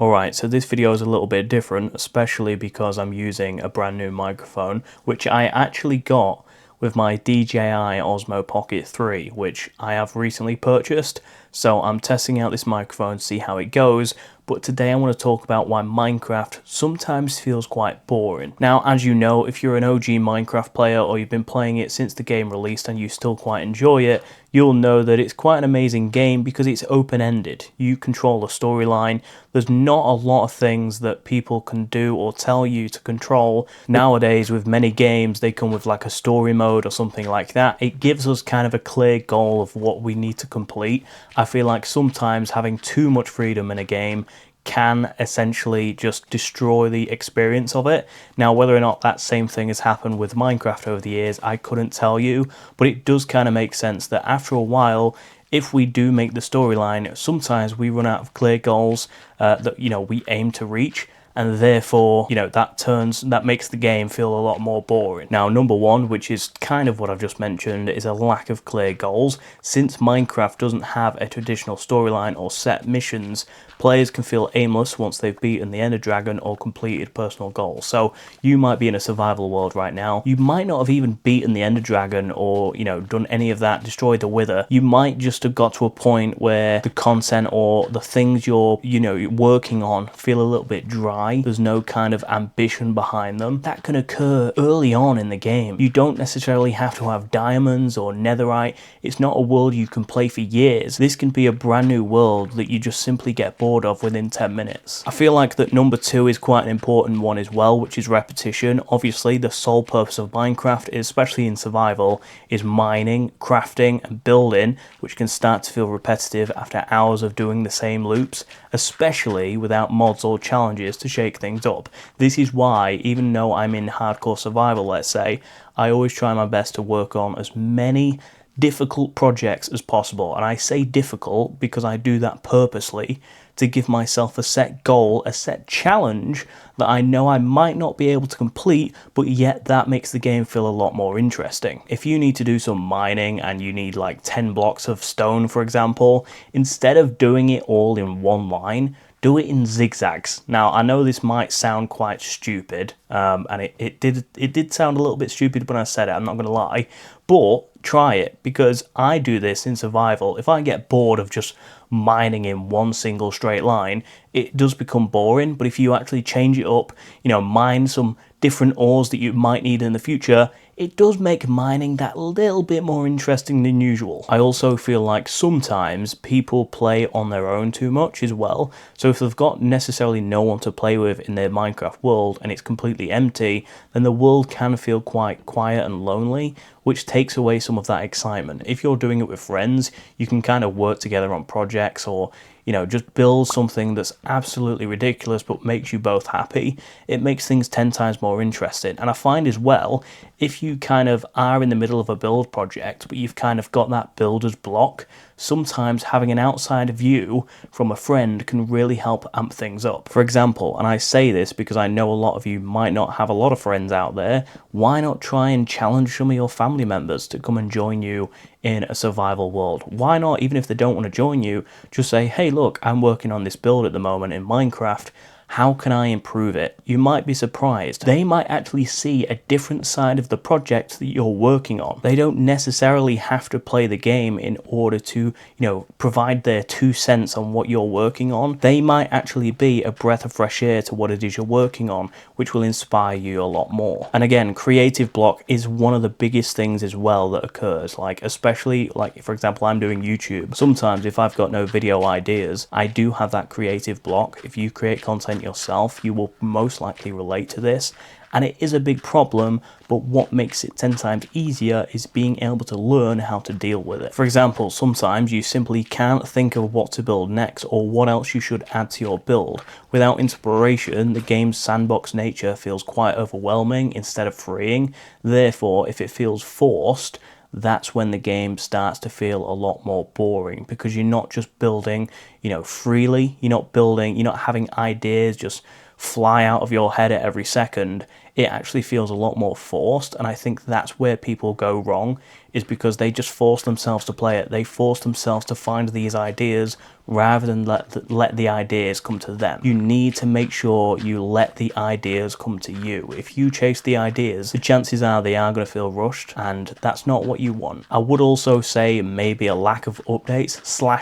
Alright, so this video is a little bit different, especially because I'm using a brand new microphone, which I actually got with my DJI Osmo Pocket 3, which I have recently purchased. So I'm testing out this microphone to see how it goes, but today I want to talk about why Minecraft sometimes feels quite boring. Now, as you know, if you're an OG Minecraft player or you've been playing it since the game released and you still quite enjoy it, you'll know that it's quite an amazing game because it's open-ended. You control the storyline. There's not a lot of things that people can do or tell you to control. Nowadays, with many games, they come with like a story mode or something like that. It gives us kind of a clear goal of what we need to complete. I feel like sometimes having too much freedom in a game can essentially just destroy the experience of it. Now, whether or not that same thing has happened with Minecraft over the years, I couldn't tell you, but it does kind of make sense that after a while, if we do make the storyline, sometimes we run out of clear goals that we aim to reach, and therefore, that makes the game feel a lot more boring. Now, number one, which is kind of what I've just mentioned, is a lack of clear goals. Since Minecraft doesn't have a traditional storyline or set missions, players can feel aimless once they've beaten the Ender Dragon or completed personal goals. So you might be in a survival world right now. You might not have even beaten the Ender Dragon or, done any of that, destroyed the Wither. You might just have got to a point where the content or the things you're working on feel a little bit dry. There's no kind of ambition behind them. That can occur early on in the game. You don't necessarily have to have diamonds or netherite. It's not a world you can play for years. This can be a brand new world that you just simply get bored of within 10 minutes. I feel like that number two is quite an important one as well, which is repetition. Obviously, the sole purpose of Minecraft, especially in survival, is mining, crafting, and building, which can start to feel repetitive after hours of doing the same loops, especially without mods or challenges to shake things up. This is why, even though I'm in hardcore survival, let's say, I always try my best to work on as many difficult projects as possible. And I say difficult because I do that purposely to give myself a set goal, a set challenge that I know I might not be able to complete, but yet that makes the game feel a lot more interesting. If you need to do some mining and you need like 10 blocks of stone, for example, instead of doing it all in one line, do it in zigzags. Now, I know this might sound quite stupid, and it did sound a little bit stupid when I said it, I'm not going to lie, but try it, because I do this in survival. If I get bored of just mining in one single straight line, it does become boring, but if you actually change it up, mine some different ores that you might need in the future, it does make mining that little bit more interesting than usual. I also feel like sometimes people play on their own too much as well. So if they've got necessarily no one to play with in their Minecraft world and it's completely empty, then the world can feel quite quiet and lonely, which takes away some of that excitement. If you're doing it with friends, you can kind of work together on projects or just build something that's absolutely ridiculous but makes you both happy. It makes things 10 times more interesting. And I find as well, if you kind of are in the middle of a build project, but you've kind of got that builder's block, sometimes having an outside view from a friend can really help amp things up. For example, and I say this because I know a lot of you might not have a lot of friends out there, why not try and challenge some of your family members to come and join you in a survival world? Why not, even if they don't want to join you, just say, hey, look, I'm working on this build at the moment in Minecraft. How can I improve it? You might be surprised. They might actually see a different side of the project that you're working on. They don't necessarily have to play the game in order to, provide their 2 cents on what you're working on. They might actually be a breath of fresh air to what it is you're working on, which will inspire you a lot more. And again, creative block is one of the biggest things as well that occurs. Especially, for example, I'm doing YouTube. Sometimes if I've got no video ideas, I do have that creative block. If you create content yourself, you will most likely relate to this, and it is a big problem, but what makes it 10 times easier is being able to learn how to deal with it. For example, sometimes you simply can't think of what to build next or what else you should add to your build. Without inspiration, the game's sandbox nature feels quite overwhelming instead of freeing. Therefore, if it feels forced, that's when the game starts to feel a lot more boring, because you're not just building, freely. You're not having ideas just fly out of your head at every second. it actually feels a lot more forced, and I think that's where people go wrong, is because they just force themselves to play it. They force themselves to find these ideas rather than let the ideas come to them. You need to make sure you let the ideas come to you. If you chase the ideas, the chances are they are going to feel rushed, and that's not what you want. I would also say maybe a lack of updates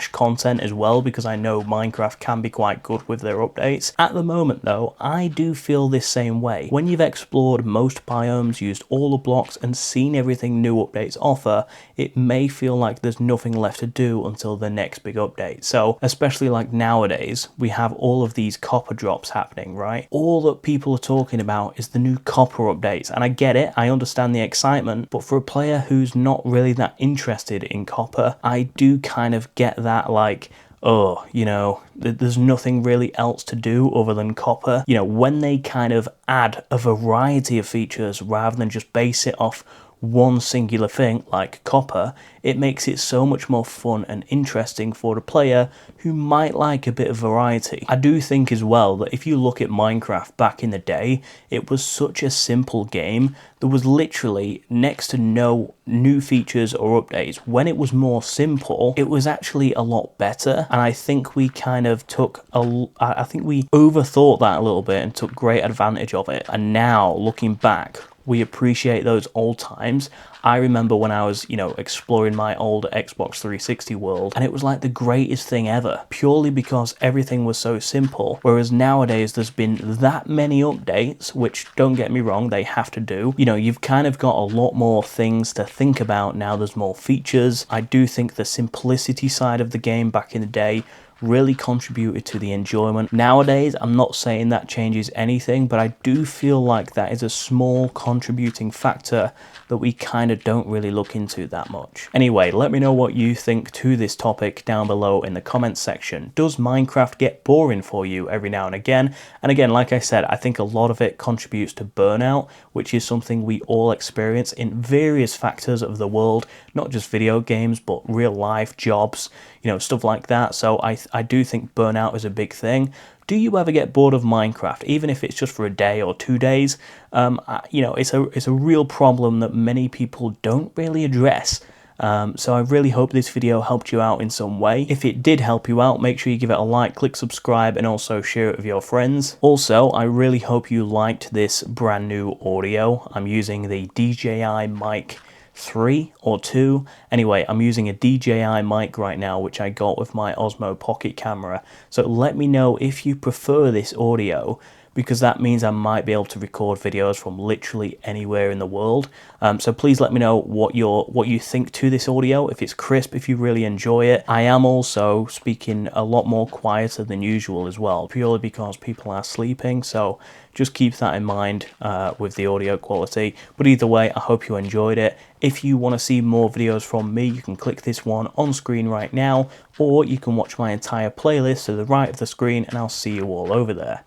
/ content as well, because I know Minecraft can be quite good with their updates. At the moment though, I do feel this same way. When you've explored most biomes, used all the blocks, and seen everything new updates offer, it may feel like there's nothing left to do until the next big update. So especially like nowadays, we have all of these copper drops happening, right? All that people are talking about is the new copper updates, and I get it, I understand the excitement, but for a player who's not really that interested in copper, I do kind of get that, like, oh, you know, there's nothing really else to do other than copper. You know, when they kind of add a variety of features rather than just base it off one singular thing like copper, it makes it so much more fun and interesting for the player who might like a bit of variety. I do think as well that if you look at Minecraft back in the day, it was such a simple game. There was literally next to no new features or updates. When it was more simple, it was actually a lot better, and I think we kind of I think we overthought that a little bit and took great advantage of it. And now looking back, we appreciate those old times. I remember when I was, you know, exploring my old Xbox 360 world, and it was like the greatest thing ever, purely because everything was so simple. Whereas nowadays there's been that many updates, which, don't get me wrong, they have to do. You know, you've kind of got a lot more things to think about now. There's more features. I do think the simplicity side of the game back in the day really contributed to the enjoyment. Nowadays, I'm not saying that changes anything, but I do feel like that is a small contributing factor that we kind of don't really look into that much. Anyway, let me know what you think to this topic down below in the comments section. Does Minecraft get boring for you every now and again? And again, like I said, I think a lot of it contributes to burnout, which is something we all experience in various factors of the world, not just video games, but real life, jobs, you know, stuff like that. So I do think burnout is a big thing. Do you ever get bored of Minecraft, even if it's just for a day or 2 days? You know, it's a real problem that many people don't really address. So I really hope this video helped you out in some way. If it did help you out, make sure you give it a like, click subscribe, and also share it with your friends. Also, I really hope you liked this brand new audio. I'm using the DJI mic 3 or 2. Anyway, I'm using a DJI mic right now, which I got with my Osmo Pocket camera. So let me know if you prefer this audio, because that means I might be able to record videos from literally anywhere in the world. So please let me know what you think to this audio, if it's crisp, if you really enjoy it. I am also speaking a lot more quieter than usual as well, purely because people are sleeping, so just keep that in mind with the audio quality. But either way, I hope you enjoyed it. If you want to see more videos from me, you can click this one on screen right now, or you can watch my entire playlist to the right of the screen, and I'll see you all over there.